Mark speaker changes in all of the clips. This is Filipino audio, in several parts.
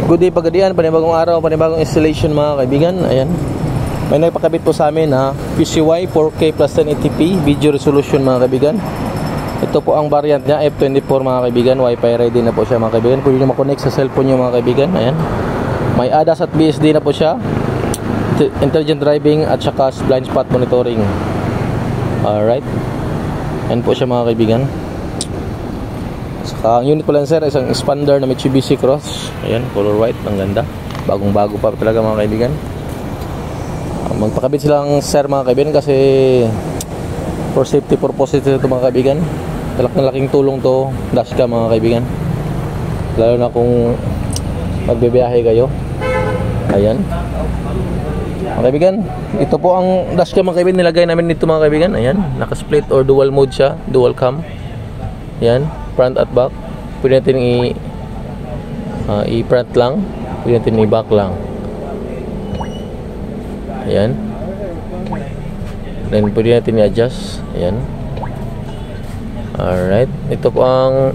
Speaker 1: Good day Pagadian, panibagong araw, panibagong installation mga kaibigan. Ayan, may nagpakabit po sa amin na PCY 4K plus 1080p video resolution mga kaibigan. Ito po ang variant niya, F24 mga kaibigan. Wi-Fi ready na po siya mga kaibigan. Pwede nyo makonect sa cellphone nyo mga kaibigan. Ayan, may ADAS at BSD na po siya, intelligent driving at saka blind spot monitoring. Alright, ayan po siya mga kaibigan. Saka ang unit po lang sir, isang expander na Mitsubishi Cross. Ayan, color white, ang ganda. Bagong bago pa talaga mga kaibigan. Magpakabit silang sir mga kaibigan kasi for safety purposes ito mga kaibigan. Laking tulong to dashcam mga kaibigan, lalo na kung magbibiyahe kayo. Ayan mga kaibigan, ito po ang dashcam mga kaibigan. Nilagay namin dito mga kaibigan. Ayan, naka-split or dual mode siya, dual cam. Ayan, front at back. Pwede natin i-front lang, pwede natin i-back lang. Ayan, then pwede natin i-adjust. Ayan. Alright, ito po ang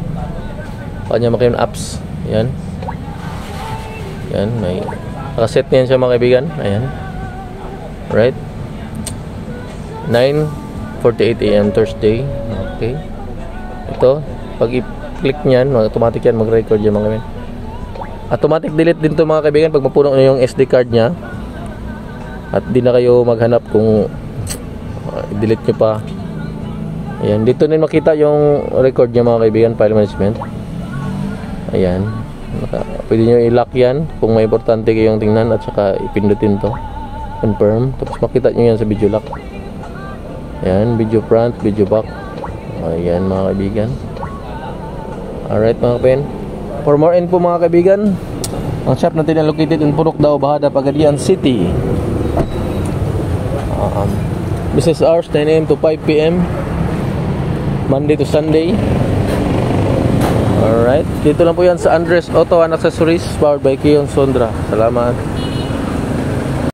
Speaker 1: kanya makinig apps. Ayan. Ayan, may nakaset niyan siya mga kaibigan. Ayan. Right, 9:48 AM Thursday. Okay, ito pag i-click nyan, automatic yan mag-record yan mga kaibigan. Automatic delete din to mga kaibigan pag mapuno na yung SD card nya at di na kayo maghanap kung delete nyo pa. Ayan, dito din makita yung record nya mga kaibigan, file management. Ayan, pwede nyo i-lock yan kung may importante kayong tingnan at saka ipindutin to, confirm, tapos makita nyo yan sa video lock. Ayan, video front, video back. Ayan mga kaibigan. Alright mga kaibigan, for more info mga kaibigan, ang shop natin ay located in Purok Dao, Bahada, Pagadian City. Business hours 9 AM to 5 PM Monday to Sunday. Alright, dito lang po yan sa Andres Auto and Accessories, powered by Kion Sondra. Salamat.